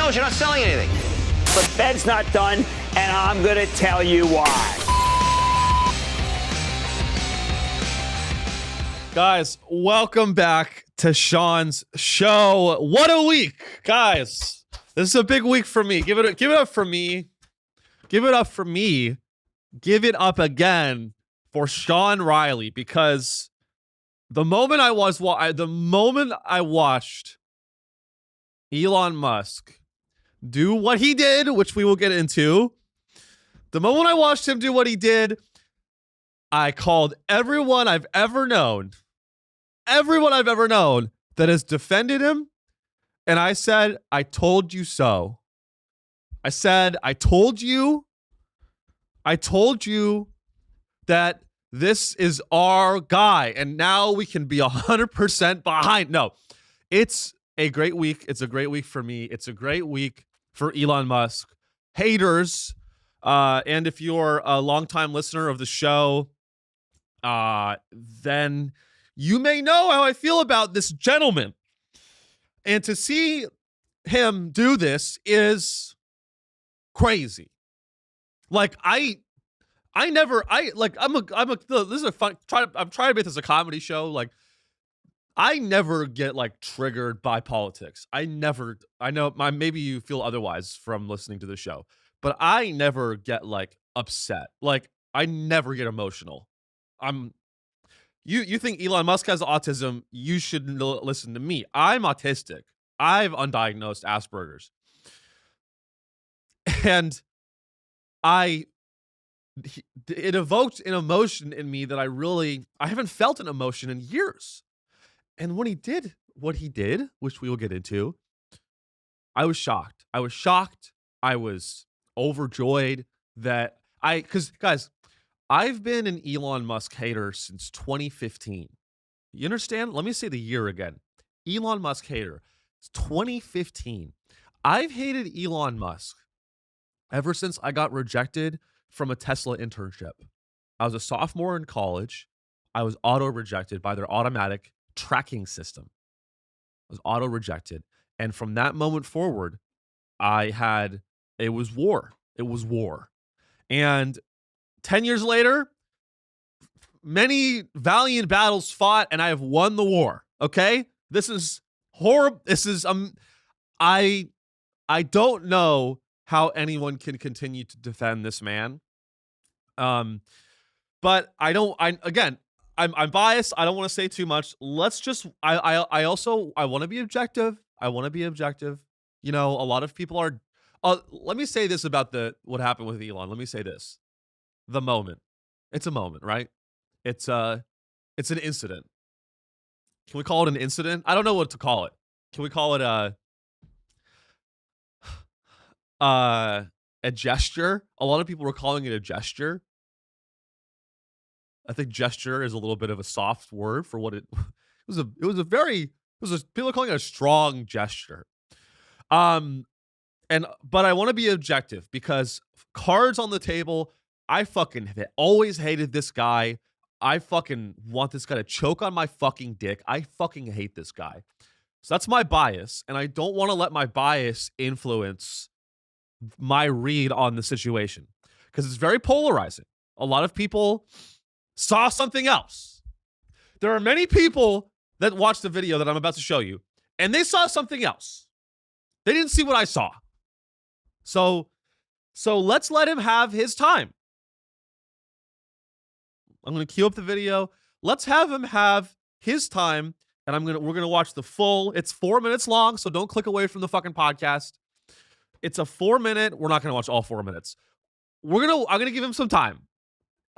don't. You're not selling anything. The Fed's not done, and I'm going to tell you why. Guys, welcome back to Sean's show. What a week, guys. This is a big week for me. Give it up for me. Give it up for me. Give it up again for Sean Riley, because the moment I watched Elon Musk do what he did, which we will get into, the moment I watched him do what he did, I called everyone I've ever known that has defended him, and I said, I told you so. I said, I told you that this is our guy, and now we can be 100% behind. No, it's a great week. It's a great week for me. It's a great week for Elon Musk. Haters, and if you're a longtime listener of the show, then you may know how I feel about this gentleman. And to see him do this is crazy. Like, I'm trying to make this a comedy show. Like, I never get like triggered by politics. I know maybe you feel otherwise from listening to the show, but I never get like upset. Like, I never get emotional. You think Elon Musk has autism, you should listen to me. I'm autistic. I have undiagnosed Asperger's. And it evoked an emotion in me that I haven't felt an emotion in years. And when he did what he did, which we will get into, I was shocked. I was overjoyed because guys, I've been an Elon Musk hater since 2015. You understand? Let me say the year again. Elon Musk hater. It's 2015. I've hated Elon Musk ever since I got rejected from a Tesla internship. I was a sophomore in college. I was auto-rejected by their automatic tracking system. I was auto-rejected. And from that moment forward, it was war. It was war. And 10 years later, many valiant battles fought, and I have won the war. Okay? This is horrible. This is I don't know how anyone can continue to defend this man. But I'm biased. I don't want to say too much. Let's just I want to be objective. You know, a lot of people are let me say this about what happened with Elon. Let me say this. The moment. It's a moment, right? It's an incident. Can we call it an incident? I don't know what to call it. Can we call it a gesture? A lot of people were calling it a gesture. I think gesture is a little bit of a soft word for what it was. People are calling it a strong gesture. But I want to be objective because cards on the table. I fucking always hated this guy. I fucking want this guy to choke on my fucking dick. I fucking hate this guy. So that's my bias, and I don't want to let my bias influence my read on the situation because it's very polarizing. A lot of people saw something else. There are many people that watched the video that I'm about to show you, and they saw something else. They didn't see what I saw. So let's let him have his time. I'm going to queue up the video. Let's have him have his time, and we're going to watch the full. It's 4 minutes long, so don't click away from the fucking podcast. It's a 4-minute. We're not going to watch all 4 minutes. I'm going to give him some time.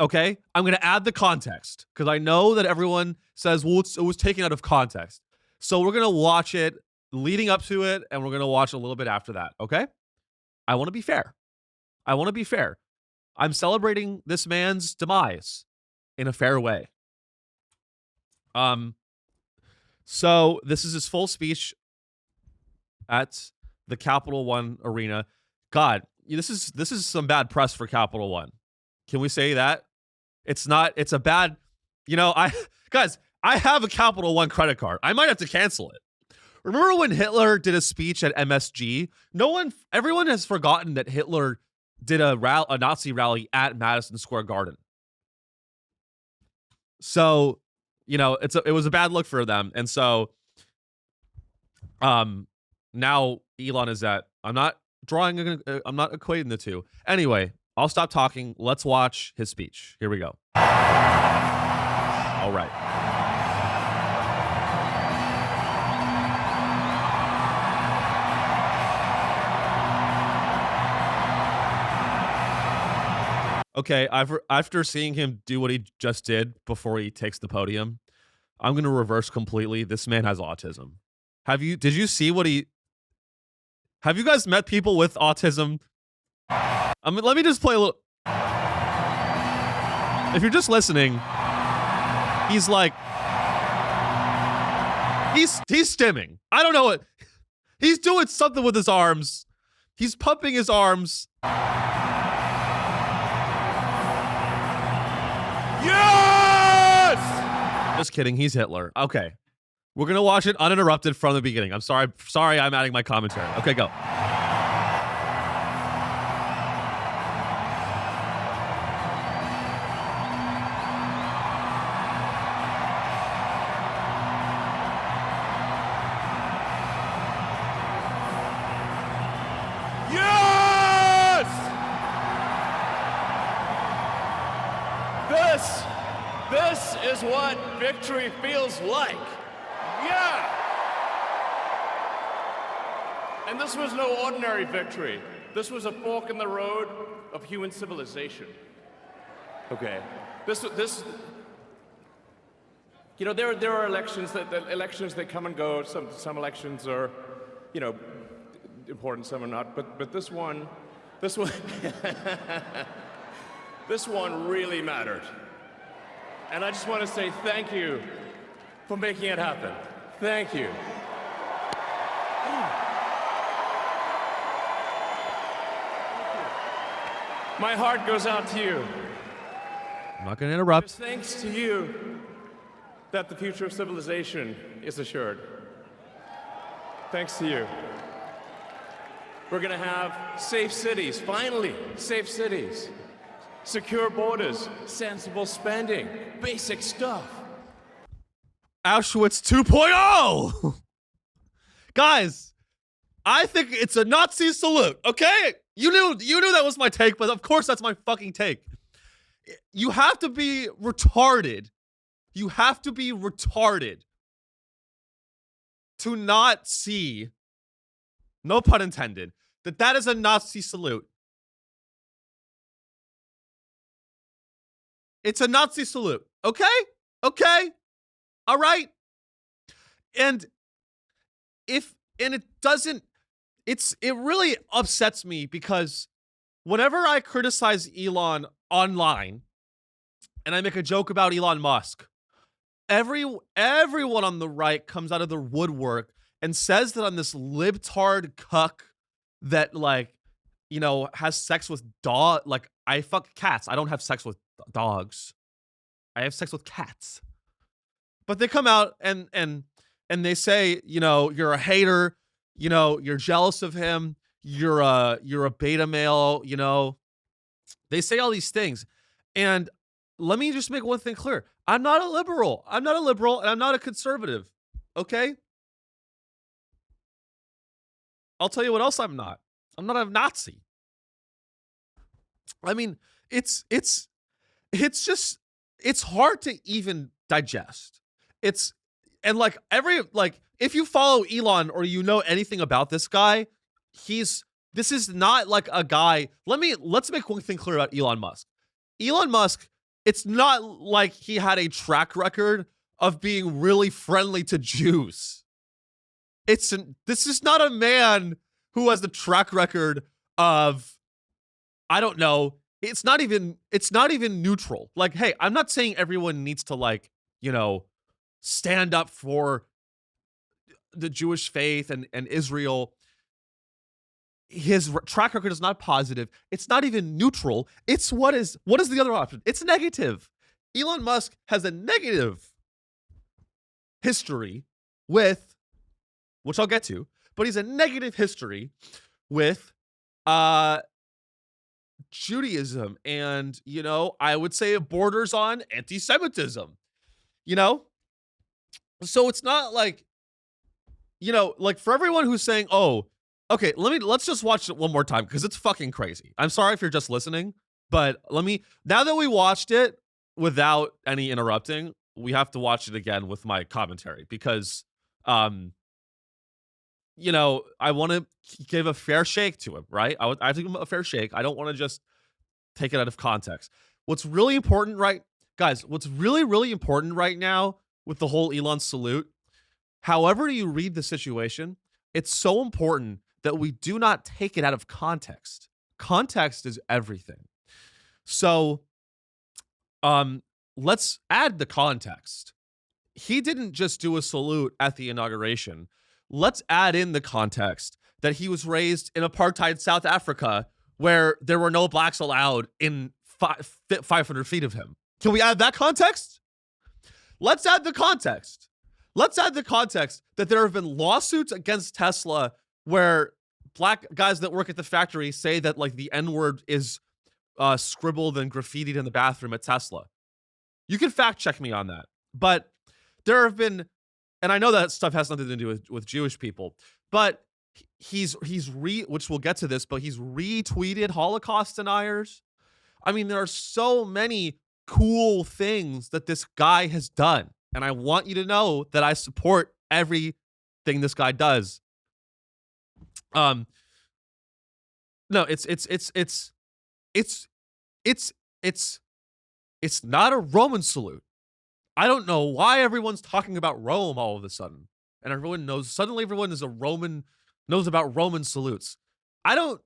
Okay? I'm going to add the context because I know that everyone says, well, it was taken out of context. So we're going to watch it leading up to it, and we're going to watch a little bit after that. Okay? I want to be fair. I'm celebrating this man's demise in a fair way. So this is his full speech at the Capital One Arena. God, this is some bad press for Capital One. Can we say that? It's a bad, I have a Capital One credit card. I might have to cancel it. Remember when Hitler did a speech at MSG? Everyone has forgotten that Hitler did a Nazi rally at Madison Square Garden. So, it was a bad look for them. And so, now Elon is at, I'm not equating the two. Anyway, I'll stop talking. Let's watch his speech. Here we go. All right. Okay, after seeing him do what he just did before he takes the podium, I'm going to reverse completely. This man has autism. Have you guys met people with autism? Let me just play a little. If you're just listening, he's like, he's stimming. I don't know what. He's doing something with his arms. He's pumping his arms. Yes! Just kidding. He's Hitler. Okay. We're going to watch it uninterrupted from the beginning. I'm sorry. I'm adding my commentary. Okay, go. This is what victory feels like. Yeah. And this was no ordinary victory. This was a fork in the road of human civilization. Okay. There are elections that come and go. Some elections are, important, some are not. But this one this one really mattered. And I just want to say thank you for making it happen. Thank you. My heart goes out to you. I'm not going to interrupt. It's thanks to you that the future of civilization is assured. Thanks to you. We're going to have safe cities, finally, safe cities. Secure borders, sensible spending, basic stuff. Auschwitz 2.0! Guys, I think it's a Nazi salute, okay? You knew that was my take, but of course that's my fucking take. You have to be retarded. You have to be retarded to not see, no pun intended, that is a Nazi salute. It's a Nazi salute. Okay? Okay? All right? And it really upsets me because whenever I criticize Elon online and I make a joke about Elon Musk, everyone on the right comes out of the woodwork and says that I'm this libtard cuck that has sex with I fuck cats. I don't have sex with dogs. I have sex with cats. But they come out and they say, you're a hater, you're jealous of him, you're a beta male, They say all these things. And let me just make one thing clear. I'm not a liberal. And I'm not a conservative. Okay? I'll tell you what else I'm not. I'm not a Nazi. I mean, it's hard to even digest. If you follow Elon or you know anything about this guy, this is not like a guy. Let's make one thing clear about Elon Musk. Elon Musk, it's not like he had a track record of being really friendly to Jews. This is not a man who has the track record of, I don't know, it's not even neutral. Like, hey, I'm not saying everyone needs to stand up for the Jewish faith and Israel. His track record is not positive. It's not even neutral. It's what is the other option? It's negative. Elon Musk has a negative history with which I'll get to, but he's a negative history with Judaism, and I would say it borders on anti-Semitism. So it's not like, like for everyone who's saying, oh, okay, let's just watch it one more time because it's fucking crazy. I'm sorry if you're just listening, but now that we watched it without any interrupting, we have to watch it again with my commentary because, I want to give a fair shake to him, right? I have to give him a fair shake. I don't want to just take it out of context. What's really important, right, guys? What's really, really important right now with the whole Elon salute, however you read the situation, it's so important that we do not take it out of context. Context is everything. So, let's add the context. He didn't just do a salute at the inauguration. Let's add in the context that he was raised in apartheid South Africa where there were no blacks allowed in 500 feet of him. Can we add that context? Let's add the context. Let's add the context that there have been lawsuits against Tesla where black guys that work at the factory say that like the N-word is scribbled and graffitied in the bathroom at Tesla. You can fact check me on that. But there have been, and I know that stuff has nothing to do with Jewish people, but which we'll get to this, but he's retweeted Holocaust deniers. I mean, there are so many cool things that this guy has done. And I want you to know that I support everything this guy does. No, it's not a Roman salute. I don't know why everyone's talking about Rome all of a sudden. And suddenly everyone knows about Roman salutes. I've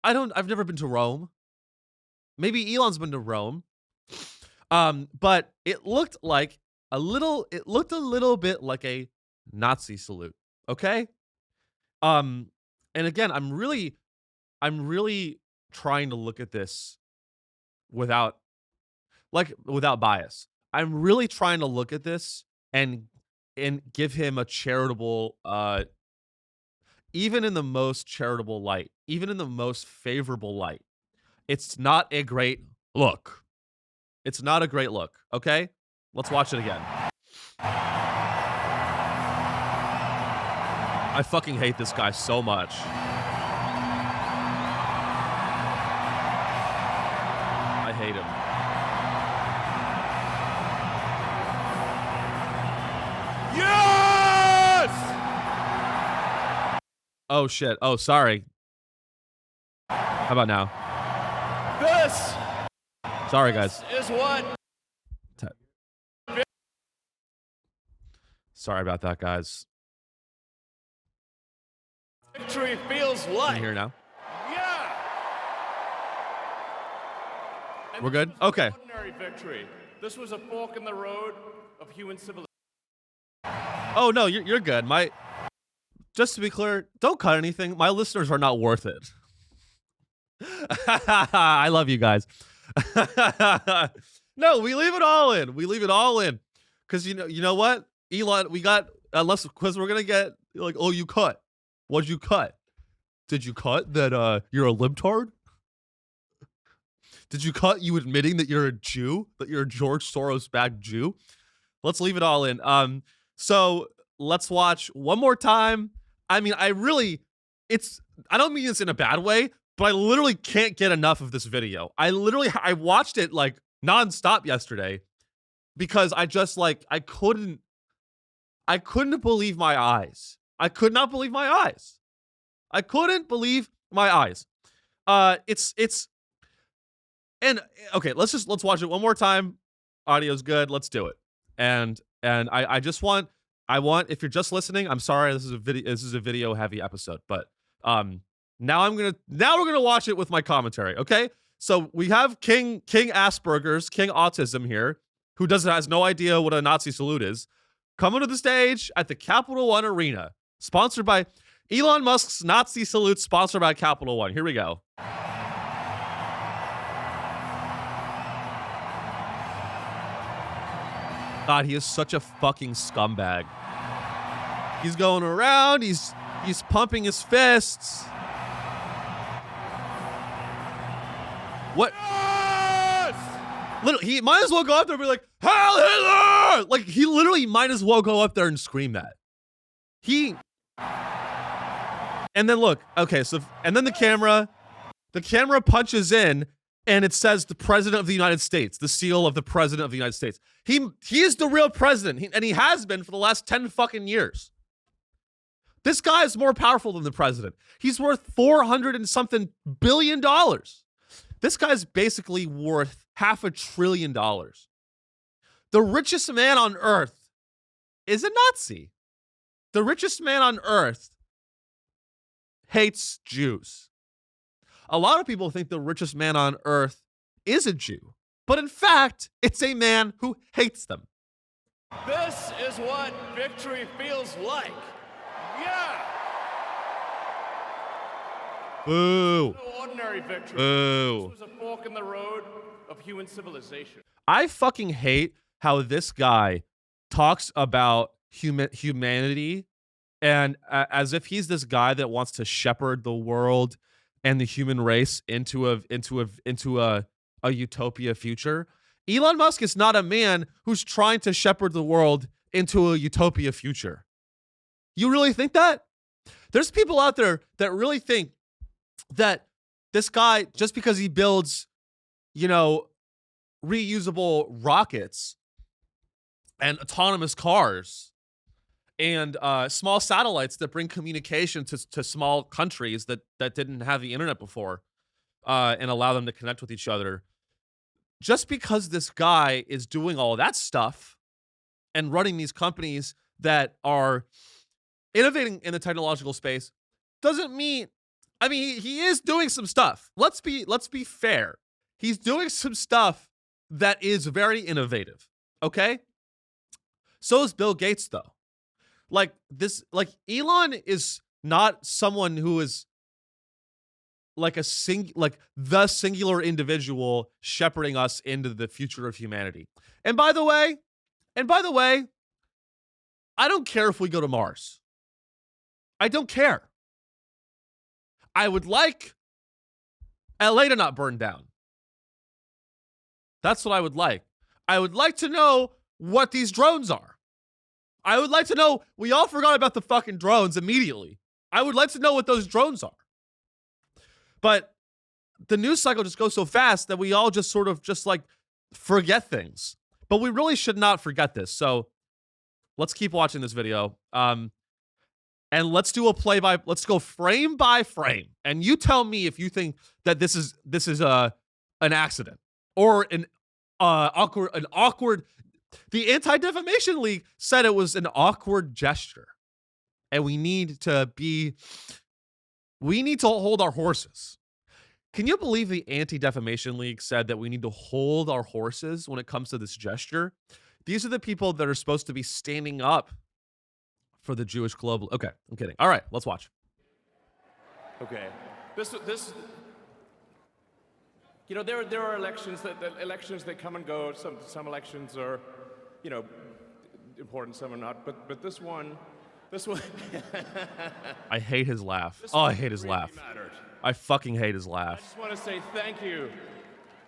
never been to Rome. Maybe Elon's been to Rome. But it looked a little bit like a Nazi salute. Okay. And again, I'm really trying to look at this without bias. I'm really trying to look at this and give him a charitable, even in the most charitable light, even in the most favorable light. It's not a great look. It's not a great look. Okay, let's watch it again. I fucking hate this guy so much. I hate him. Yes! Oh shit. Oh, sorry. How about now? This Sorry, guys. is what Sorry about that, guys. victory feels Can like. you hear now? Yeah. And We're this good? was an Okay. ordinary victory. This was a fork in the road of human civilization. Oh no, you're good. Just to be clear, don't cut anything. My listeners are not worth it. I love you guys. No, we leave it all in. We leave it all in. Cause you know what? Elon, because we're gonna get like, oh, you cut. What'd you cut? Did you cut that you're a libtard? Did you cut you admitting that you're a Jew? That you're a George Soros-backed Jew? Let's leave it all in. So let's watch one more time. I mean, I don't mean this in a bad way, but I literally can't get enough of this video. I watched it like nonstop yesterday because I couldn't believe my eyes. I could not believe my eyes. I couldn't believe my eyes. And okay, let's watch it one more time. Audio's good. Let's do it. And I want, if you're just listening, I'm sorry, this is a video heavy episode, but now we're gonna watch it with my commentary. Okay, so we have King Asperger's, King Autism here, who has no idea what a Nazi salute is, coming to the stage at the Capital One Arena, sponsored by Elon Musk's Nazi salute, sponsored by Capital One. Here we go. God, he is such a fucking scumbag. He's going around. He's pumping his fists. What? Yes! Literally, he might as well go up there and be like, "Heil Hitler!" Like, he literally might as well go up there and scream that. And then look, okay, so, and then the camera punches in, and it says the President of the United States, the seal of the President of the United States. He is the real president, and he has been for the last 10 fucking years. This guy is more powerful than the president. He's worth $400 and something billion. This guy's basically worth $500 billion. The richest man on earth is a Nazi. The richest man on earth hates Jews. A lot of people think the richest man on earth is a Jew, but in fact, it's a man who hates them. This is what victory feels like. Yeah! Boo. No ordinary victory. Boo. This was a fork in the road of human civilization. I fucking hate how this guy talks about humanity and as if he's this guy that wants to shepherd the world and the human race into a utopia future. Elon Musk is not a man who's trying to shepherd the world into a utopia future. You really think that? There's people out there that really think that this guy, just because he builds, reusable rockets and autonomous cars and small satellites that bring communication to small countries that didn't have the internet before and allow them to connect with each other. Just because this guy is doing all that stuff and running these companies that are innovating in the technological space doesn't mean, he is doing some stuff. Let's be fair. He's doing some stuff that is very innovative. Okay? So is Bill Gates, though. Elon is not someone who is the singular individual shepherding us into the future of humanity. And by the way, I don't care if we go to Mars. I don't care. I would like LA to not burn down. That's what I would like. I would like to know what these drones are. I would like to know, we all forgot about the fucking drones immediately. I would like to know what those drones are. But the news cycle just goes so fast that we all just sort of forget things. But we really should not forget this. So let's keep watching this video. And let's do let's go frame by frame. And you tell me if you think that this is an accident or an awkward. The Anti-Defamation League said it was an awkward gesture. And we need to hold our horses. Can you believe the Anti-Defamation League said that we need to hold our horses when it comes to this gesture? These are the people that are supposed to be standing up for the Jewish global. Okay, I'm kidding. All right, let's watch. Okay. This there are elections that come and go. Some elections are, important, some are not. But this one I hate his laugh. I hate his laugh. Mattered. I fucking hate his I laugh. just want to say thank you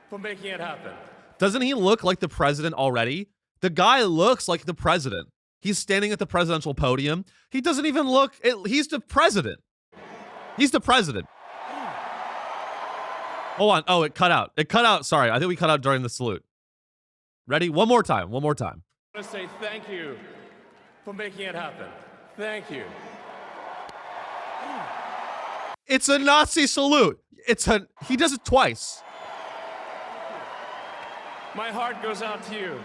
for making it happen. Doesn't he look like the president already? The guy looks like the president. He's standing at the presidential podium. He doesn't even look, he's the president. He's the president. Hold on. Oh, it cut out. Sorry, I think we cut out during the salute. Ready? One more time. I want to say thank you for making it happen. Thank you. It's a Nazi salute. He does it twice. My heart goes out to you.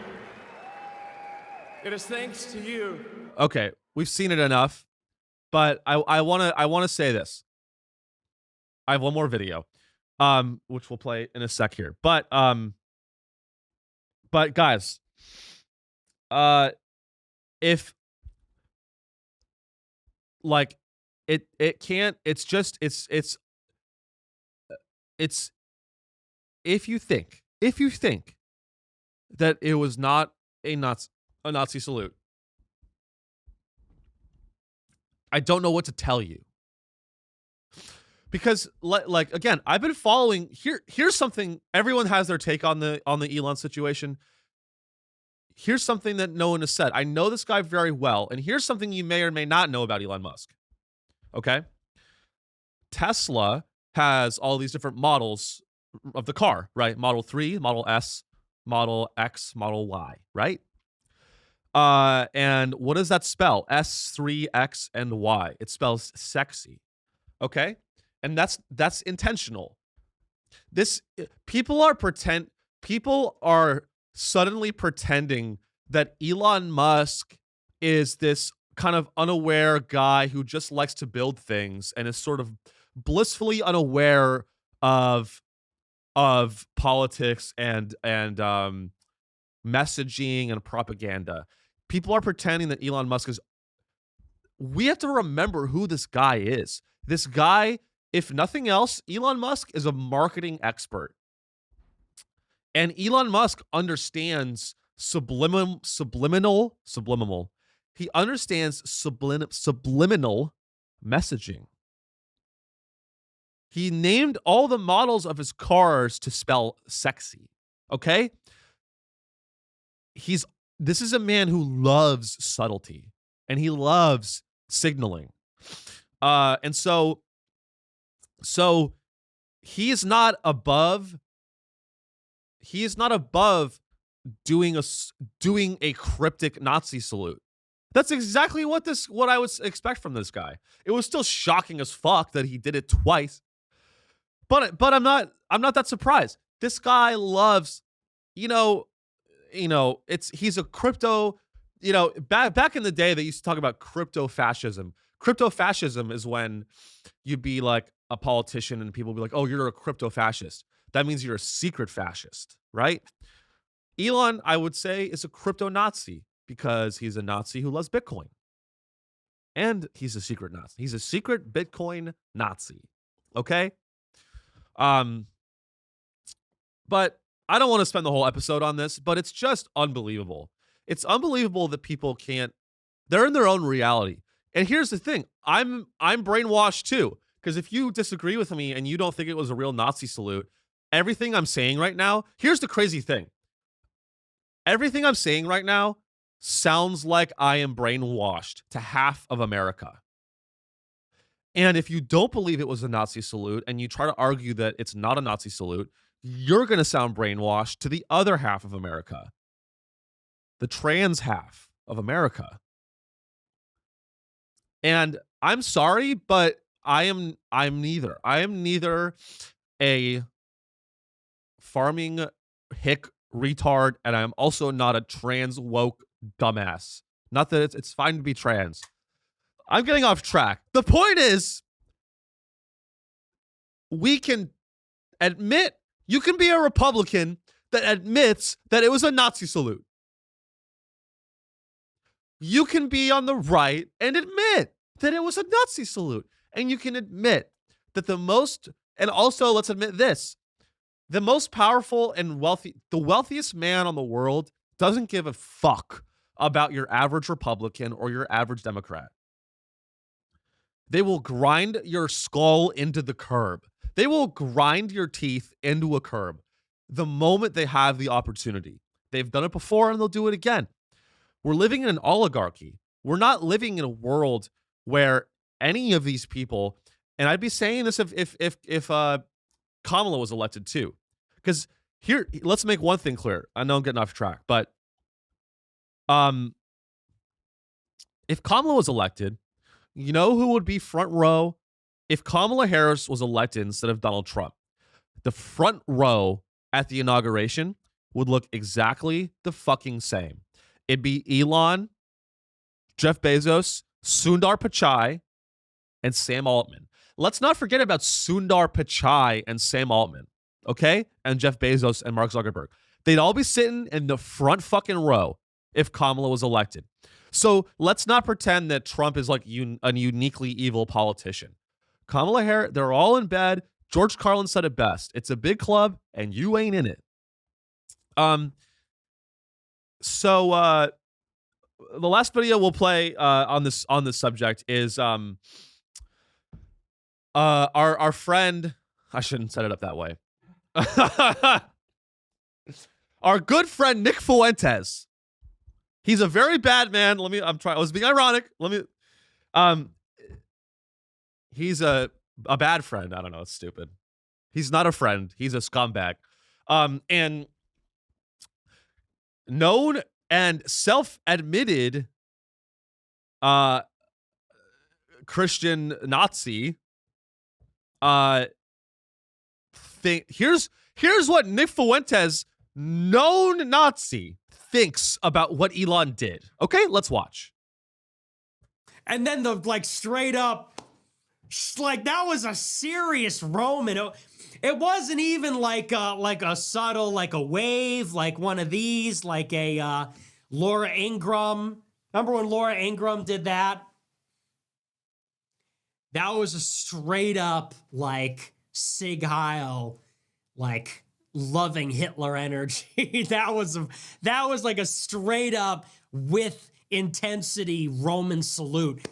It is thanks to you. Okay, we've seen it enough, but I want to say this. I have one more video, which we'll play in a sec here. But guys, if it can't, it's if you think that it was not a Nazi salute, I don't know what to tell you. Because like again, I've been following here's something everyone has their take on the Elon situation. Here's something that no one has said. I know this guy very well, and here's something you may or may not know about Elon Musk. Okay? Tesla has all these different models of the car, right? Model 3, Model S, Model X, Model Y, right? And what does that spell? S, 3, X, and Y. It spells sexy. Okay? And that's intentional. People are suddenly pretending that Elon Musk is this kind of unaware guy who just likes to build things and is sort of blissfully unaware of politics and messaging and propaganda. People are pretending that Elon Musk is. We have to remember who this guy is. This guy, if nothing else, Elon Musk is a marketing expert. And Elon Musk understands subliminal. He understands subliminal messaging. He named all the models of his cars to spell sexy. Okay? This is a man who loves subtlety and he loves signaling. And so he is not above doing a cryptic Nazi salute. That's exactly what I would expect from this guy. It was still shocking as fuck that he did it twice. But I'm not that surprised. This guy loves, he's a crypto, back in the day they used to talk about crypto fascism. Crypto fascism is when you'd be like a politician and people would be like, "Oh, you're a crypto fascist." That means you're a secret fascist, right? Elon, I would say, is a crypto Nazi because he's a Nazi who loves Bitcoin. And he's a secret Nazi. He's a secret Bitcoin Nazi. Okay? But I don't want to spend the whole episode on this, but it's just unbelievable. It's unbelievable that people they're in their own reality. And here's the thing. I'm brainwashed too. Because if you disagree with me and you don't think it was a real Nazi salute, everything I'm saying right now, here's the crazy thing. Everything I'm saying right now sounds like I am brainwashed to half of America. And if you don't believe it was a Nazi salute and you try to argue that it's not a Nazi salute, you're going to sound brainwashed to the other half of America, the trans half of America. And I'm sorry, but I'm neither. I am neither a farming hick retard, and I'm also not a trans woke dumbass. Not that it's fine to be trans. I'm getting off track. The point is, we can admit, you can be a Republican that admits that it was a Nazi salute. You can be on the right and admit that it was a Nazi salute. And you can admit that and also let's admit this, the most powerful and the wealthiest man on the world doesn't give a fuck about your average Republican or your average Democrat. They will grind your skull into the curb. They will grind your teeth into a curb the moment they have the opportunity. They've done it before and they'll do it again. We're living in an oligarchy. We're not living in a world where any of these people, and I'd be saying this if Kamala was elected too, because here, let's make one thing clear. I know I'm getting off track, but if Kamala was elected, you know who would be front row? If Kamala Harris was elected instead of Donald Trump, the front row at the inauguration would look exactly the fucking same. It'd be Elon, Jeff Bezos, Sundar Pichai, and Sam Altman. Let's not forget about Sundar Pichai and Sam Altman, okay? And Jeff Bezos and Mark Zuckerberg. They'd all be sitting in the front fucking row if Kamala was elected. So let's not pretend that Trump is like a uniquely evil politician. Kamala Harris, they're all in bed. George Carlin said it best. It's a big club and you ain't in it. So the last video we'll play on this subject is our friend. I shouldn't set it up that way. Our good friend Nick Fuentes. He's a very bad man. I was being ironic. He's a bad friend. I don't know. It's stupid. He's not a friend. He's a scumbag. And known and self-admitted Christian Nazi. Here's what Nick Fuentes, known Nazi, thinks about what Elon did. Okay, let's watch. And then the straight up, that was a serious Roman. It wasn't even like a subtle, like a wave, like one of these, like a Laura Ingraham. Remember when Laura Ingraham did that? That was a straight up Sig Heil, loving Hitler energy. that was like a straight up with intensity Roman salute.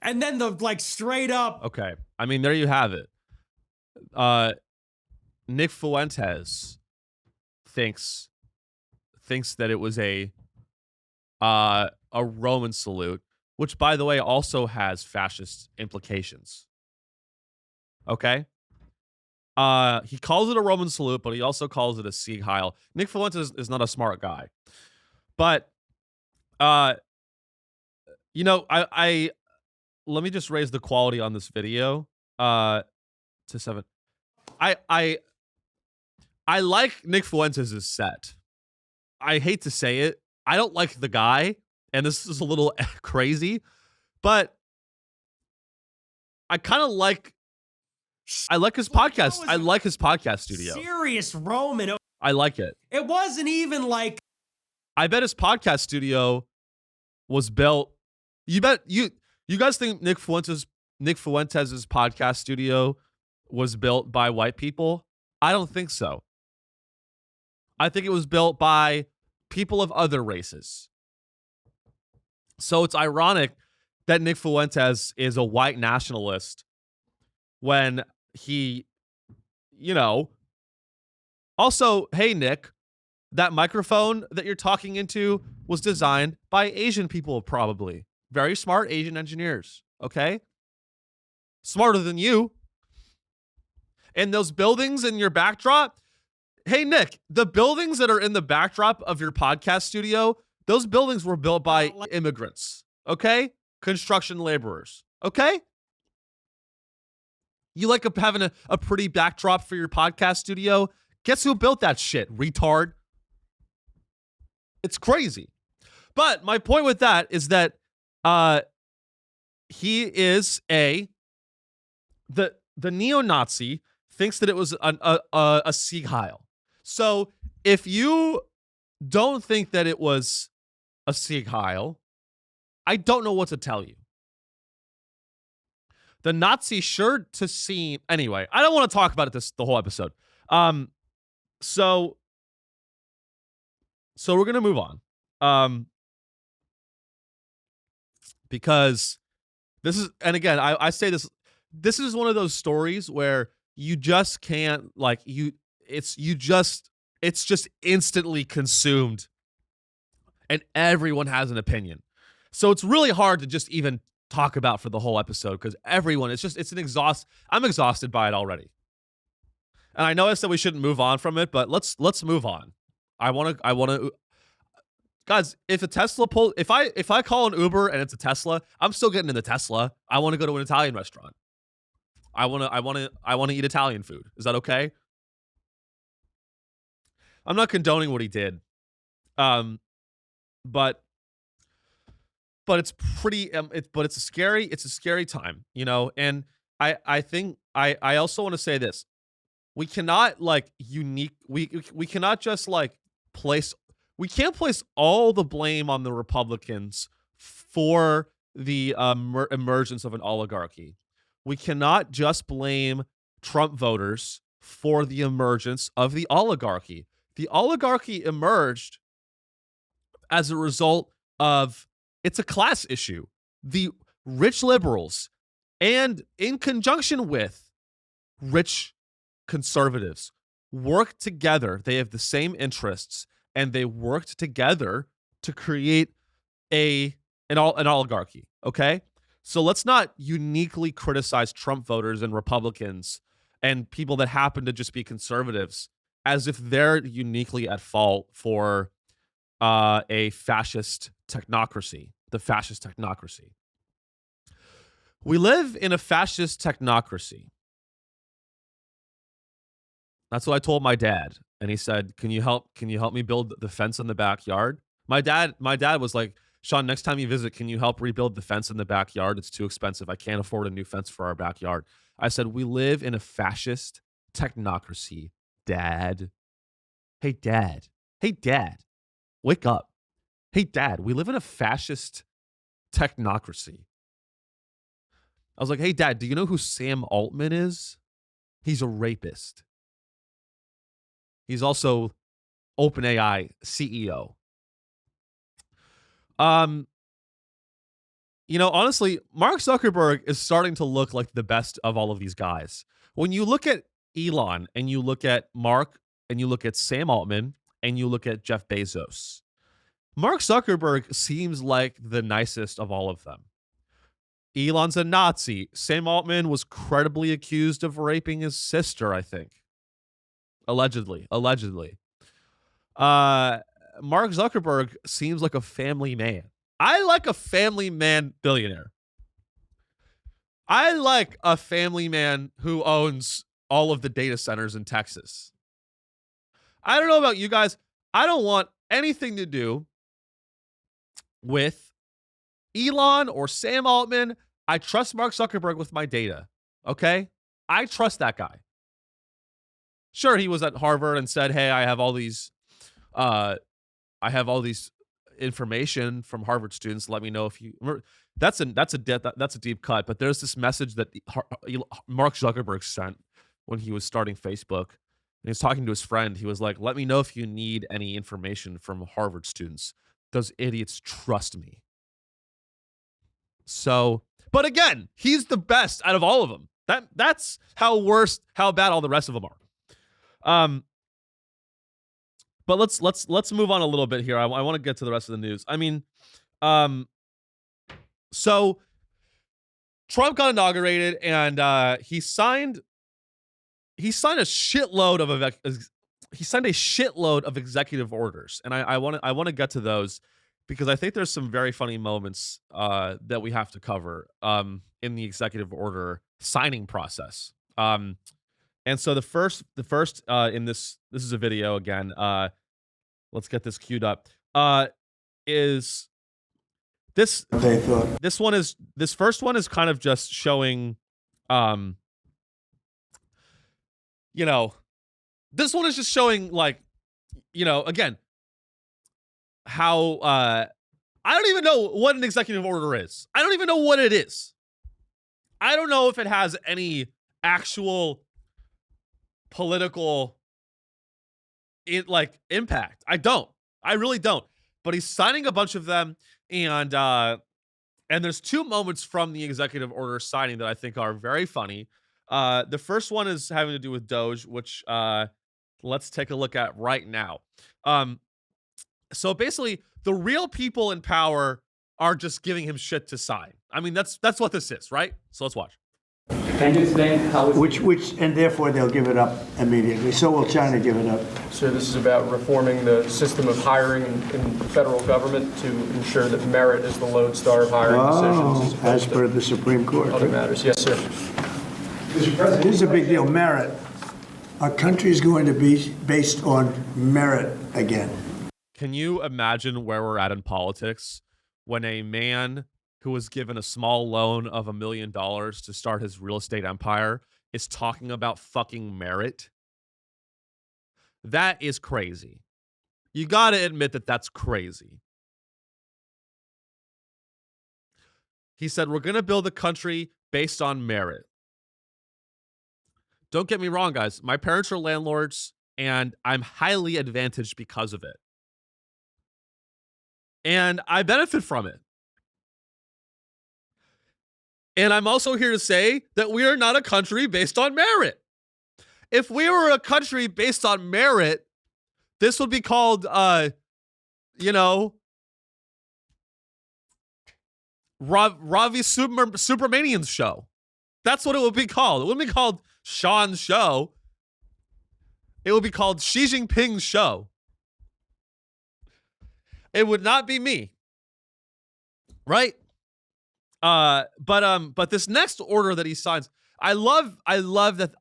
And then the straight up. Okay. I mean, there you have it. Nick Fuentes thinks that it was a Roman salute, which, by the way, also has fascist implications. Okay? He calls it a Roman salute, but he also calls it a Sieg Heil. Nick Fuentes is not a smart guy. But, I let me just raise the quality on this video to 7. I like Nick Fuentes' set. I hate to say it. I don't like the guy, and this is a little crazy, but I kind of like his podcast. I like his podcast studio. Serious Roman. I like it. It wasn't even I bet his podcast studio was built. You guys think Nick Fuentes' podcast studio was built by white people? I don't think so. I think it was built by people of other races. So it's ironic that Nick Fuentes is a white nationalist when he, also, hey, Nick, that microphone that you're talking into was designed by Asian people, probably. Very smart Asian engineers, okay? Smarter than you. And those buildings in your backdrop, hey, Nick, the buildings that are in the backdrop of your podcast studio, those buildings were built by immigrants, okay? Construction laborers, okay? You like having a pretty backdrop for your podcast studio? Guess who built that shit, retard? It's crazy. But my point with that is that he is the neo-Nazi thinks that it was a Sieg Heil. So if you don't think that it was a Sieg Heil, I don't know what to tell you. The Nazi sure to seem... Anyway, I don't want to talk about it the whole episode. So we're going to move on. Because this is... And again, I say this... This is one of those stories where you just can't... It's just instantly consumed. And everyone has an opinion. So it's really hard to just even talk about for the whole episode because everyone, I'm exhausted by it already. And I know I said we shouldn't move on from it, but let's move on. I want to guys, if a Tesla if I call an Uber and it's a Tesla, I'm still getting in the Tesla. I want to go to an Italian restaurant. I want to eat Italian food. Is that okay? I'm not condoning what he did. But it's pretty but it's a scary time, and I think I also want to say this. We cannot we cannot just we can't place all the blame on the Republicans for the emergence of an oligarchy. We cannot just blame Trump voters for the emergence of the oligarchy. The oligarchy emerged as a result of It's a class issue. The rich liberals, and in conjunction with rich conservatives, work together. They have the same interests, and they worked together to create an oligarchy. Okay, so let's not uniquely criticize Trump voters and Republicans and people that happen to just be conservatives as if they're uniquely at fault for a fascist technocracy, the fascist technocracy. We live in a fascist technocracy. That's what I told my dad, and he said, "Can you help me build the fence in the backyard?" My dad was like, "Sean, next time you visit, can you help rebuild the fence in the backyard? It's too expensive. I can't afford a new fence for our backyard." I said, "We live in a fascist technocracy, Dad." Hey, Dad. Hey, Dad. Wake up. Hey, Dad, we live in a fascist technocracy. I was like, "Hey, Dad, do you know who Sam Altman is? He's a rapist. He's also OpenAI CEO." Honestly, Mark Zuckerberg is starting to look like the best of all of these guys. When you look at Elon and you look at Mark and you look at Sam Altman and you look at Jeff Bezos, Mark Zuckerberg seems like the nicest of all of them. Elon's a Nazi. Sam Altman was credibly accused of raping his sister, I think. Allegedly. Mark Zuckerberg seems like a family man. I like a family man billionaire. I like a family man who owns all of the data centers in Texas. I don't know about you guys. I don't want anything to do with Elon or Sam Altman. I trust Mark Zuckerberg with my data. Okay? I trust that guy. Sure, he was at Harvard and said, "Hey, I have all these information from Harvard students. Let me know if you." That's a deep cut. But there's this message that Mark Zuckerberg sent when he was starting Facebook. And he was talking to his friend. He was like, "Let me know if you need any information from Harvard students. Those idiots trust me." So, but again, he's the best out of all of them. That's how bad all the rest of them are. But let's move on a little bit here. I want to get to the rest of the news. I mean, so Trump got inaugurated, and he signed a shitload of executive orders, and I want to get to those because I think there's some very funny moments that we have to cover in the executive order signing process. And so the first in this is a video again. Let's get this queued up. Is this this first one is kind of just showing this one is just showing again how I don't even know what an executive order is. I don't even know what it is. I don't know if it has any actual political impact. I really don't. But he's signing a bunch of them, and there's two moments from the executive order signing that I think are very funny. The first one is having to do with Doge, which let's take a look at right now. So basically, the real people in power are just giving him shit to sign. I mean, that's what this is, right? So let's watch. Can you explain how it's... Which, and therefore they'll give it up immediately. So will China give it up. So this is about reforming the system of hiring in federal government to ensure that merit is the lodestar of hiring decisions. As per the Supreme Court. Other matters. Yes, sir. Mr. President, this is a big deal. Merit. Our country is going to be based on merit again. Can you imagine where we're at in politics when a man who was given a small loan of $1 million to start his real estate empire is talking about fucking merit? That is crazy. You got to admit that that's crazy. He said, we're going to build a country based on merit. Don't get me wrong, guys. My parents are landlords, and I'm highly advantaged because of it. And I benefit from it. And I'm also here to say that we are not a country based on merit. If we were a country based on merit, this would be called, Ravi Supermanian's show. That's what it would be called. It wouldn't be called Sean's show. It would be called Xi Jinping's show. It would not be me. Right? But this next order that he signs, I love that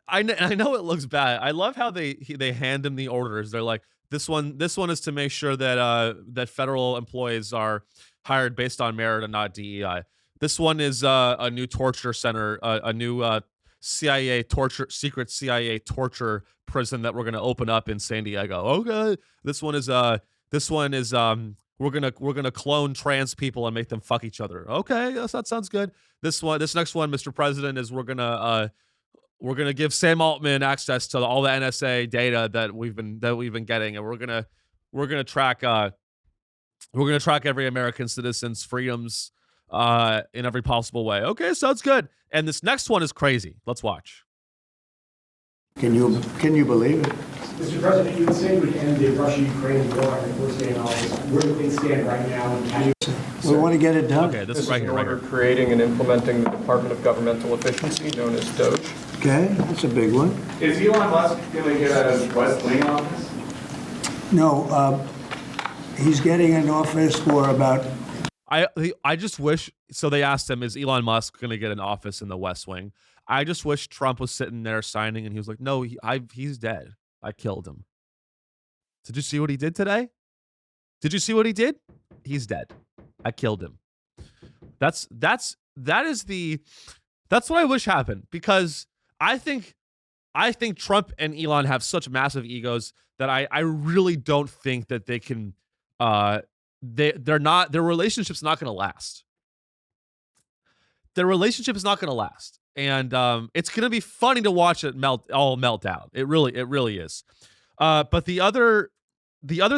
I know it looks bad. I love how they hand him the orders. They're like, this one is to make sure that that federal employees are hired based on merit and not DEI. This one is a new torture center, a new secret CIA torture prison that we're gonna open up in San Diego. Okay, this one is we're gonna clone trans people and make them fuck each other. Okay, yes, that sounds good. This next one, Mr. President, is we're gonna give Sam Altman access to all the NSA data that we've been getting, and we're gonna track every American citizen's freedoms in every possible way. Okay, sounds good. And this next one is crazy. Let's watch. Can you believe it? Mr. President, you would say we end the Russia-Ukraine war on the first day in office. Where do things stand right now? And We want to get it done. Okay, this This is right is here, an right order here. creating and implementing the Department of Governmental Efficiency, known as DOGE. Okay, that's a big one. Is Elon Musk going to get a West Wing office? No, he's getting an office for about. I just wish. So they asked him, is Elon Musk going to get an office in the West Wing? I just wish Trump was sitting there signing, and he was like, "No, he's dead. I killed him." Did you see what he did today? Did you see what he did? He's dead. I killed him. That's what I wish happened, because I think Trump and Elon have such massive egos that I really don't think that they can their relationship's not going to last. Their relationship is not going to last. And it's going to be funny to watch it melt down. It really is. But the other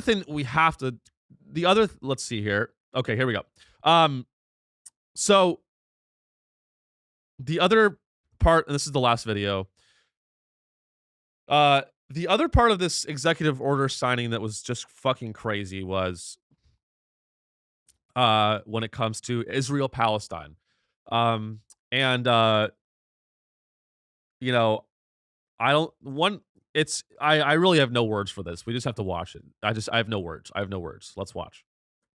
thing we have to, let's see here. Okay, here we go. So the other part, and this is the last video. The other part of this executive order signing that was just fucking crazy was when it comes to Israel-Palestine. I really have no words for this. We just have to watch it. I have no words. Let's watch.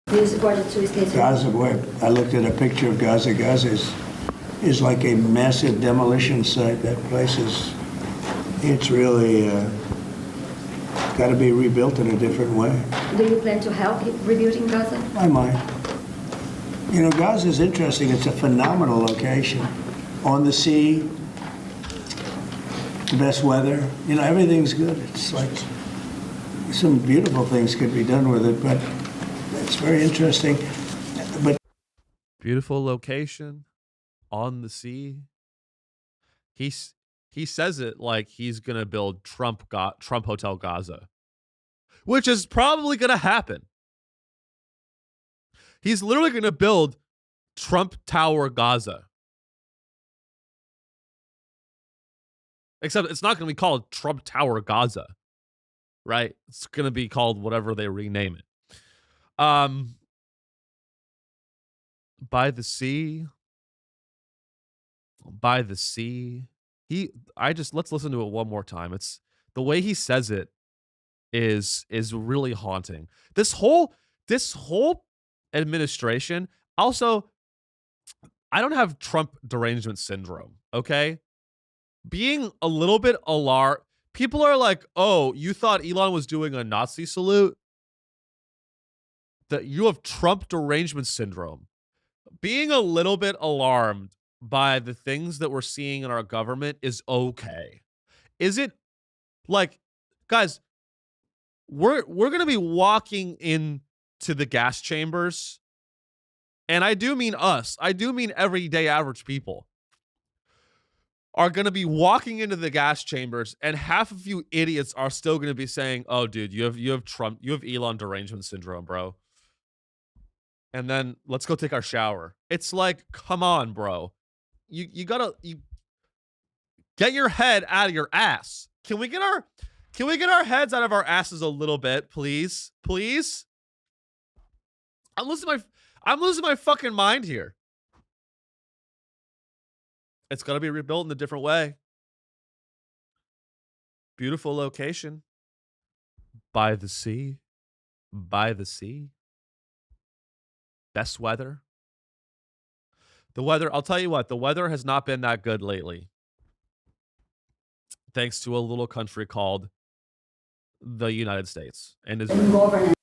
Do you support the two-state Gaza, boy, I looked at a picture of Gaza. Gaza is like a massive demolition site. That place it's really got to be rebuilt in a different way. Do you plan to help rebuilding Gaza? I might. Gaza is interesting. It's a phenomenal location. On the sea, the best weather. Everything's good. It's like some beautiful things could be done with it, but it's very interesting. But Beautiful location on the sea. He says it like he's gonna build Trump Hotel Gaza, which is probably gonna happen. He's literally gonna build Trump Tower Gaza. Except it's not gonna be called Trump Tower Gaza, right? It's gonna be called whatever they rename it. By the sea. Let's listen to it one more time. It's the way he says it is really haunting. This whole administration. Also, I don't have Trump derangement syndrome, okay? Being a little bit alarmed. People are like, "Oh, you thought Elon was doing a Nazi salute?" That you have Trump derangement syndrome. Being a little bit alarmed by the things that we're seeing in our government is okay. Is it like, guys, we're going to be walking into the gas chambers, and I do mean us. I do mean everyday average people are going to be walking into the gas chambers, and half of you idiots are still going to be saying, "Oh, dude, you have Trump, you have Elon derangement syndrome, bro." and then let's go take our shower. It's like, come on, bro. You gotta get your head out of your ass. Can we get our heads out of our asses a little bit, please? Please? I'm losing my fucking mind here. It's gotta be rebuilt in a different way. Beautiful location. By the sea. By the sea. Best weather. The weather, I'll tell you what, the weather has not been that good lately. Thanks to a little country called the United States and Israel.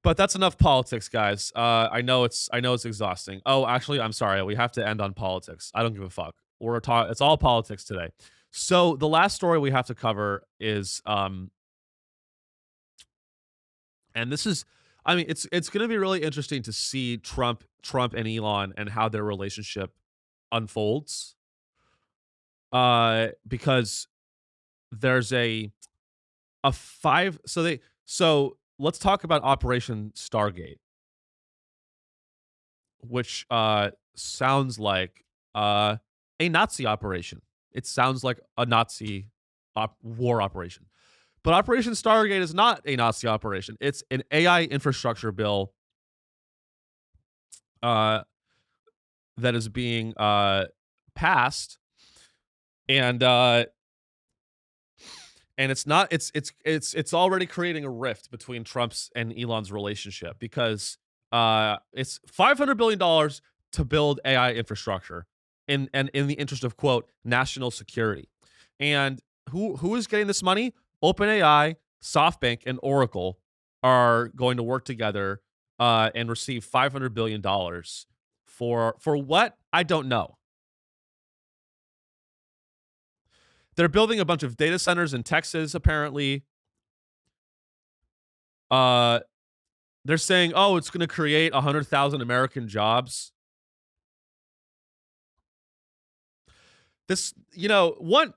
But that's enough politics, guys. I know it's exhausting. Oh, actually, I'm sorry. We have to end on politics. I don't give a fuck. It's all politics today. So the last story we have to cover is and this is, I mean, it's going to be really interesting to see Trump and Elon and how their relationship unfolds. Because there's so let's talk about Operation Stargate, which sounds like a Nazi operation. It sounds like a Nazi war operation. But Operation Stargate is not a Nazi operation. It's an AI infrastructure bill that is being passed, and it's already creating a rift between Trump's and Elon's relationship, because it's $500 billion to build AI infrastructure in the interest of, quote, national security. And who is getting this money? OpenAI, SoftBank, and Oracle are going to work together and receive $500 billion for what? I don't know. They're building a bunch of data centers in Texas, apparently. They're saying, oh, it's going to create 100,000 American jobs. This, one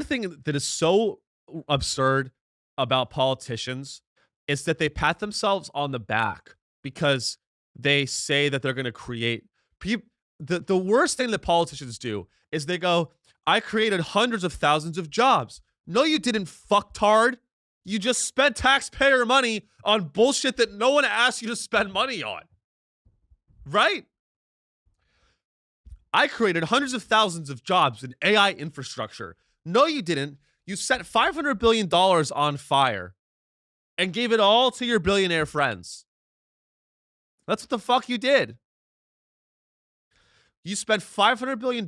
thing that is so absurd about politicians is that they pat themselves on the back because they say that they're going to create people. The worst thing that politicians do is they go, I created hundreds of thousands of jobs. No, you didn't, fucktard. You just spent taxpayer money on bullshit that no one asked you to spend money on. Right? I created hundreds of thousands of jobs in AI infrastructure. No, you didn't. You set $500 billion on fire and gave it all to your billionaire friends. That's what the fuck you did. You spent $500 billion,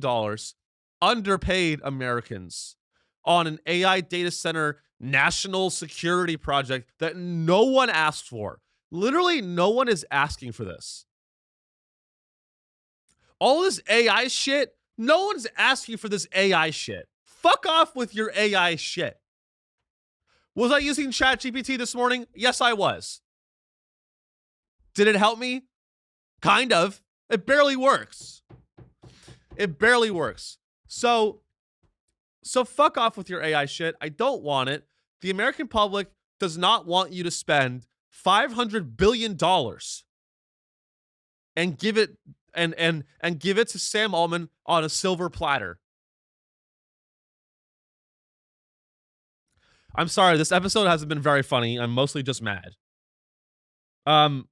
underpaid Americans, on an AI data center national security project that no one asked for. Literally, no one is asking for this. All this AI shit, no one's asking for this AI shit. Fuck off with your AI shit. Was I using ChatGPT this morning? Yes, I was. Did it help me? Kind of. It barely works. It barely works. So fuck off with your AI shit. I don't want it. The American public does not want you to spend $500 billion and give it and give it to Sam Altman on a silver platter. I'm sorry, this episode hasn't been very funny. I'm mostly just mad. But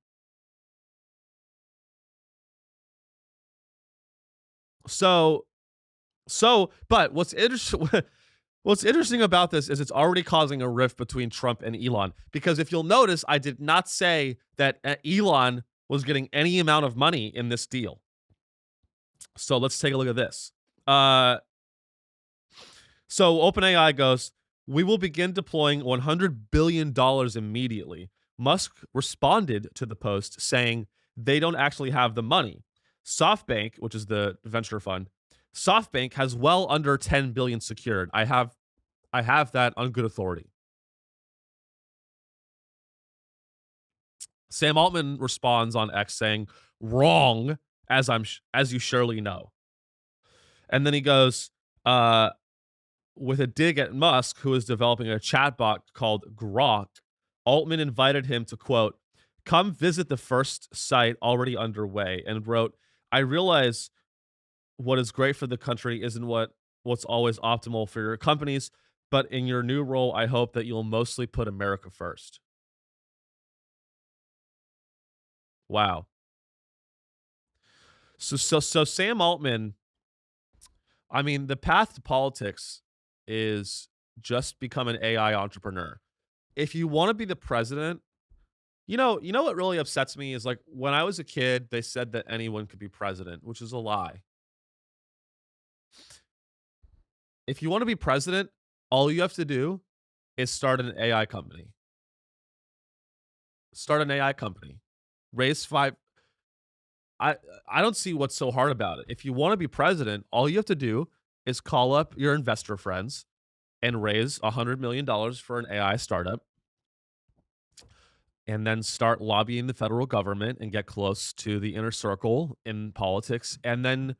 what's interesting about this is it's already causing a rift between Trump and Elon, because if you'll notice, I did not say that Elon was getting any amount of money in this deal. So let's take a look at this. So OpenAI goes, we will begin deploying $100 billion immediately. Musk responded to the post saying they don't actually have the money. SoftBank, which is the venture fund, SoftBank has well under 10 billion secured. I have that on good authority. Sam Altman responds on X saying, wrong, as you surely know. And then he goes, with a dig at Musk, who is developing a chatbot called Grok Altman invited him to, quote, come visit the first site already underway, and wrote, I realize what is great for the country isn't what's always optimal for your companies, but in your new role, I hope that you'll mostly put America first. Wow. So Sam Altman, I mean, the path to politics is just become an AI entrepreneur. If you want to be the president, you know what really upsets me is, like, when I was a kid, they said that anyone could be president, which is a lie. If you want to be president, all you have to do is start an AI company. Start an AI company. Raise five. I don't see what's so hard about it. If you want to be president, all you have to do is call up your investor friends and raise $100 million for an AI startup, and then start lobbying the federal government and get close to the inner circle in politics, and then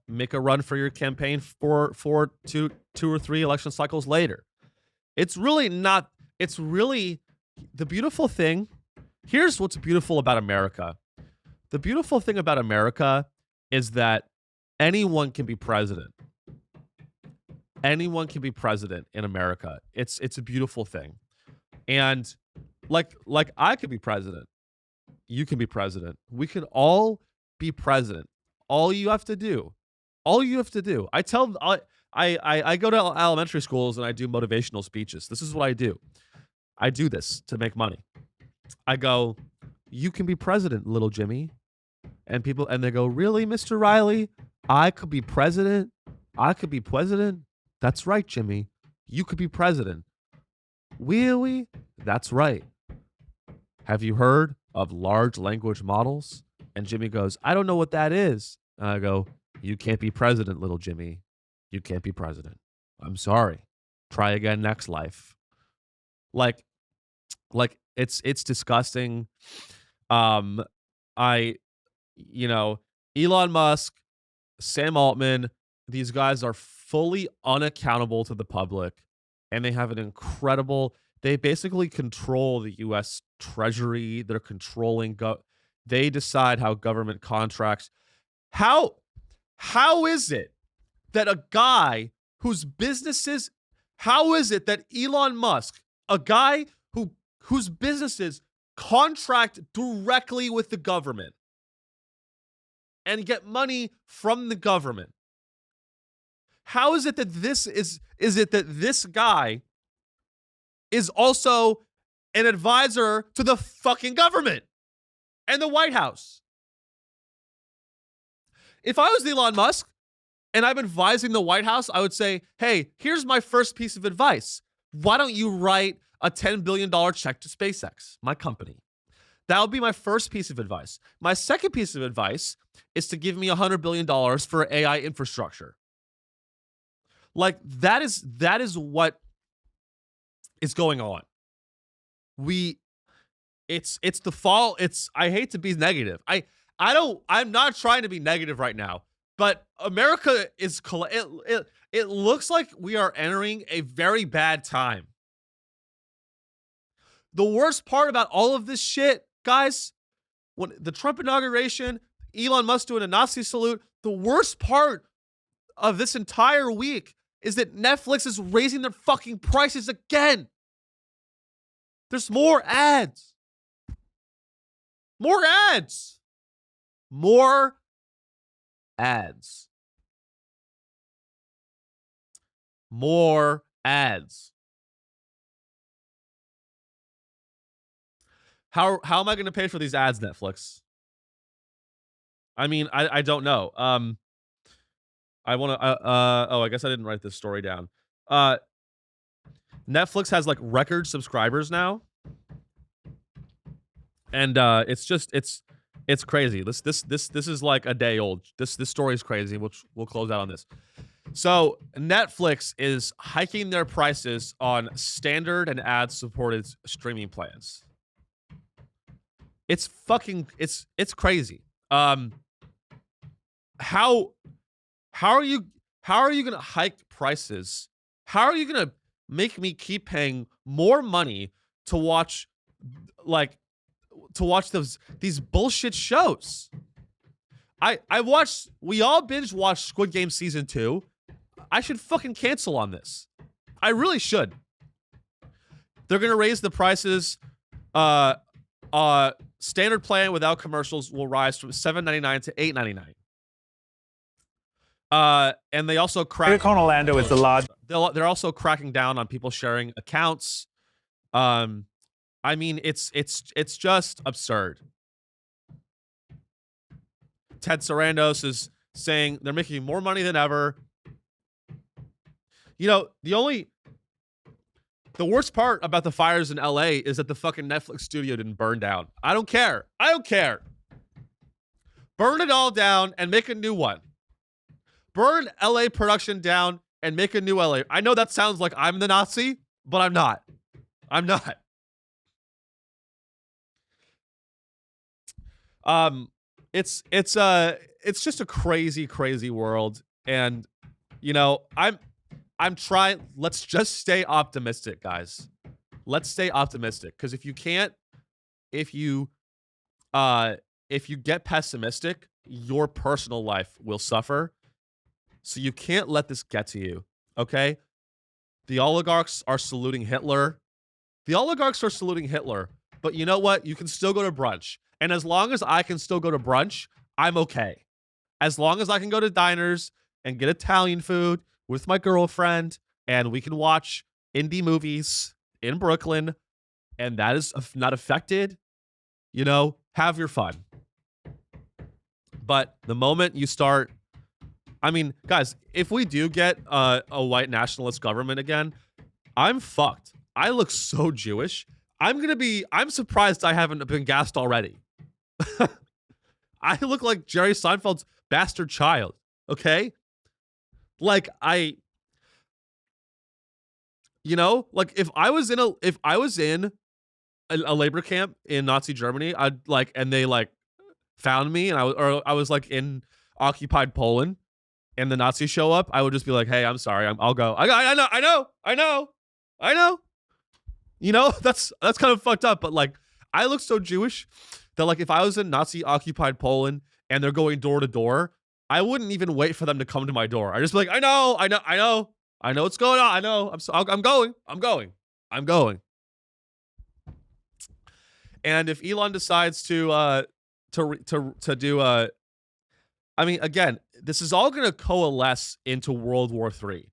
make a run for your campaign for two or three election cycles later. It's really the beautiful thing. Here's what's beautiful about America. The beautiful thing about America is that anyone can be president. Anyone can be president in America. It's a beautiful thing. And like I could be president. You can be president. We can all be president. All you have to do. I go to elementary schools and I do motivational speeches. This is what I do. I do this to make money. I go, you can be president, little Jimmy. And they go, really, Mr. Riley? I could be president? I could be president? That's right, Jimmy. You could be president. Will we? That's right. Have you heard of large language models? And Jimmy goes, I don't know what that is. And I go, you can't be president, little Jimmy. You can't be president. I'm sorry. Try again next life. Like it's disgusting. Elon Musk, Sam Altman, these guys are fully unaccountable to the public, and they have they basically control the U.S. Treasury. They're controlling, they decide how government contracts. How is it that a guy whose businesses, how is it that Elon Musk, a guy whose businesses contract directly with the government and get money from the government, how is it that this guy is also an advisor to the fucking government and the White House? If I was Elon Musk and I'm advising the White House, I would say, hey, here's my first piece of advice. Why don't you write a $10 billion check to SpaceX, my company? That would be my first piece of advice. My second piece of advice is to give me $100 billion for AI infrastructure. Like, that is what is going on. It's the fall. I hate to be negative. I'm not trying to be negative right now, but America is, it looks like we are entering a very bad time. The worst part about all of this shit, guys, when the Trump inauguration, Elon Musk doing a Nazi salute, the worst part of this entire week is that Netflix is raising their fucking prices again. There's more ads. More ads. More ads. More ads. How am I going to pay for these ads, Netflix? I mean, I don't know. I want to. I guess I didn't write this story down. Netflix has like record subscribers now, and it's crazy. This is like a day old. This story is crazy. We'll close out on this. So Netflix is hiking their prices on standard and ad-supported streaming plans. It's crazy. How are you gonna hike prices? How are you gonna make me keep paying more money to watch these bullshit shows. We all binge watched Squid Game season 2. I should fucking cancel on this. I really should. They're gonna raise the prices. Standard plan without commercials will rise from $7.99 to $8.99. And they also Orlando is the large. They're also cracking down on people sharing accounts. I mean, it's just absurd. Ted Sarandos is saying they're making more money than ever. You know, the worst part about the fires in LA is that the fucking Netflix studio didn't burn down. I don't care. Burn it all down and make a new one. Burn LA production down and make a new LA. I know that sounds like I'm the Nazi, but I'm not. It's just a crazy world. And, you know, I'm trying. Let's just stay optimistic, guys. Let's stay optimistic. Because if you get pessimistic, your personal life will suffer. So you can't let this get to you. Okay? The oligarchs are saluting Hitler. But you know what? You can still go to brunch. And as long as I can still go to brunch, I'm okay. As long as I can go to diners and get Italian food with my girlfriend, and we can watch indie movies in Brooklyn, and that is not affected, you know, have your fun. But the moment you start, I mean, guys, if we do get a white nationalist government again, I'm fucked. I look so Jewish. I'm surprised I haven't been gassed already. I look like Jerry Seinfeld's bastard child, okay? Like if I was in a labor camp in Nazi Germany, and they found me, and I was like in occupied Poland, and the Nazis show up, I would just be like, hey, I'm sorry, I'll go. I know. You know, that's kind of fucked up, but like I look so Jewish that like if I was in Nazi occupied Poland and they're going door to door, I wouldn't even wait for them to come to my door. I'd just be like, I know what's going on. I know. I'm going. And if Elon decides to do I mean, again, this is all going to coalesce into World War III.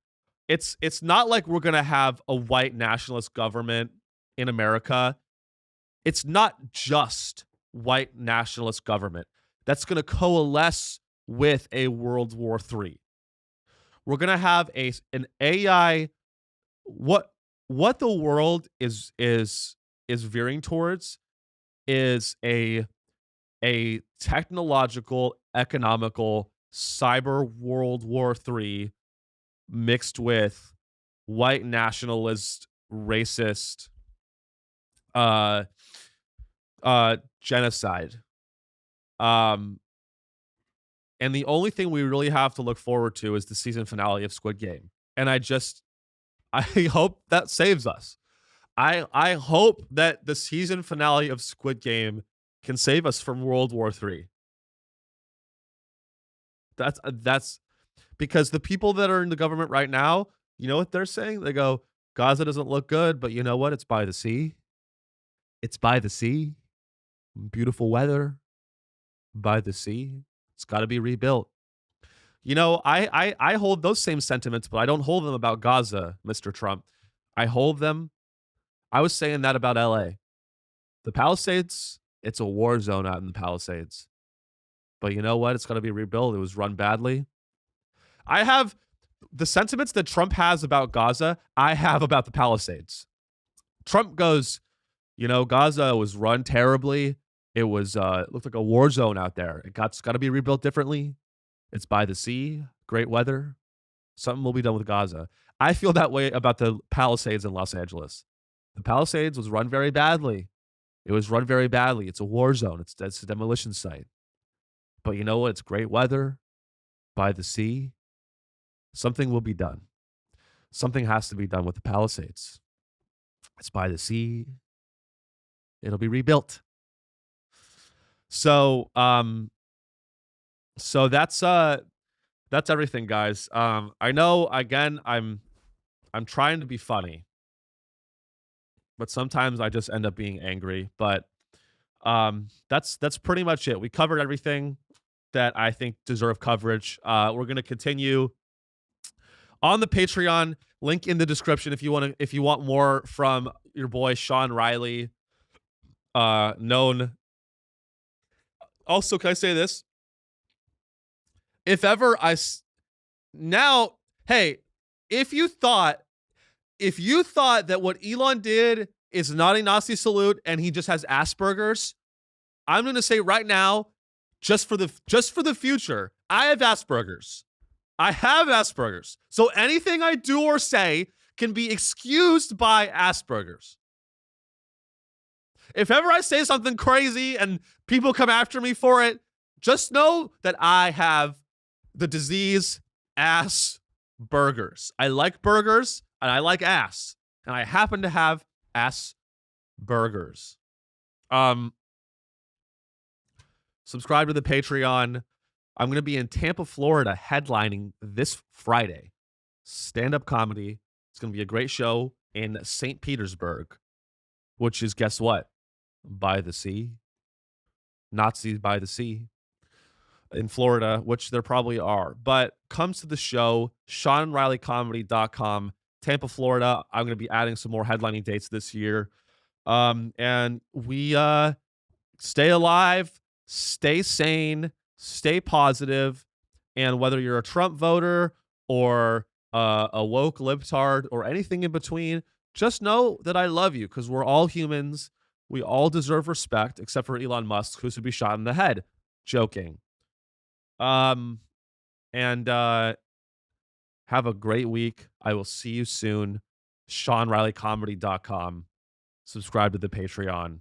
It's not like we're going to have a white nationalist government in America. It's not just white nationalist government that's going to coalesce with a World War III. We're going to have an AI. What the world is veering towards is a technological, economical, cyber World War III mixed with white nationalist, racist, genocide. And the only thing we really have to look forward to is the season finale of Squid Game. And I hope that saves us. I hope that the season finale of Squid Game can save us from World War III. That's because the people that are in the government right now, you know what they're saying? They go, Gaza doesn't look good, but you know what? It's by the sea. It's by the sea. Beautiful weather. By the sea. It's got to be rebuilt. You know, I hold those same sentiments, but I don't hold them about Gaza, Mr. Trump. I was saying that about LA. The Palisades, it's a war zone out in the Palisades. But you know what? It's got to be rebuilt. It was run badly. I have the sentiments that Trump has about Gaza, I have about the Palisades. Trump goes, you know, Gaza was run terribly. It was it looked like a war zone out there. It's got to be rebuilt differently. It's by the sea, great weather. Something will be done with Gaza. I feel that way about the Palisades in Los Angeles. The Palisades was run very badly. It was run very badly. It's a war zone. It's a demolition site. But you know what? It's great weather by the sea. Something will be done. Something has to be done with the Palisades. It's by the sea. It'll be rebuilt. So that's everything, guys. I know, again, I'm trying to be funny, but sometimes I just end up being angry. But that's pretty much it. We covered everything that I think deserve coverage. We're gonna continue on the Patreon, link in the description if you want more from your boy Sean Riley. Known. Also, can I say this? If ever hey, if you thought that what Elon did is not a Nazi salute and he just has Asperger's, I'm going to say right now, just for the future, I have Asperger's. I have Asperger's. So anything I do or say can be excused by Asperger's. If ever I say something crazy and people come after me for it, just know that I have the disease Asperger's. I like burgers and I like ass, and I happen to have Asperger's. Subscribe to the Patreon. I'm going to be in Tampa, Florida, headlining this Friday. Stand-up comedy. It's going to be a great show in St. Petersburg, which is, guess what? By the sea. Nazis by the sea. In Florida, which there probably are. But comes to the show, seanreillycomedy.com, Tampa, Florida. I'm going to be adding some more headlining dates this year. And we stay alive, stay sane, stay positive, and whether you're a Trump voter or a woke libtard or anything in between, just know that I love you, because we're all humans. We all deserve respect, except for Elon Musk, who should be shot in the head. Joking. And have a great week. I will see you soon. seanreillycomedy.com. Subscribe to the Patreon,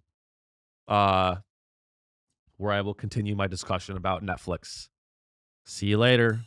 where I will continue my discussion about Netflix. See you later.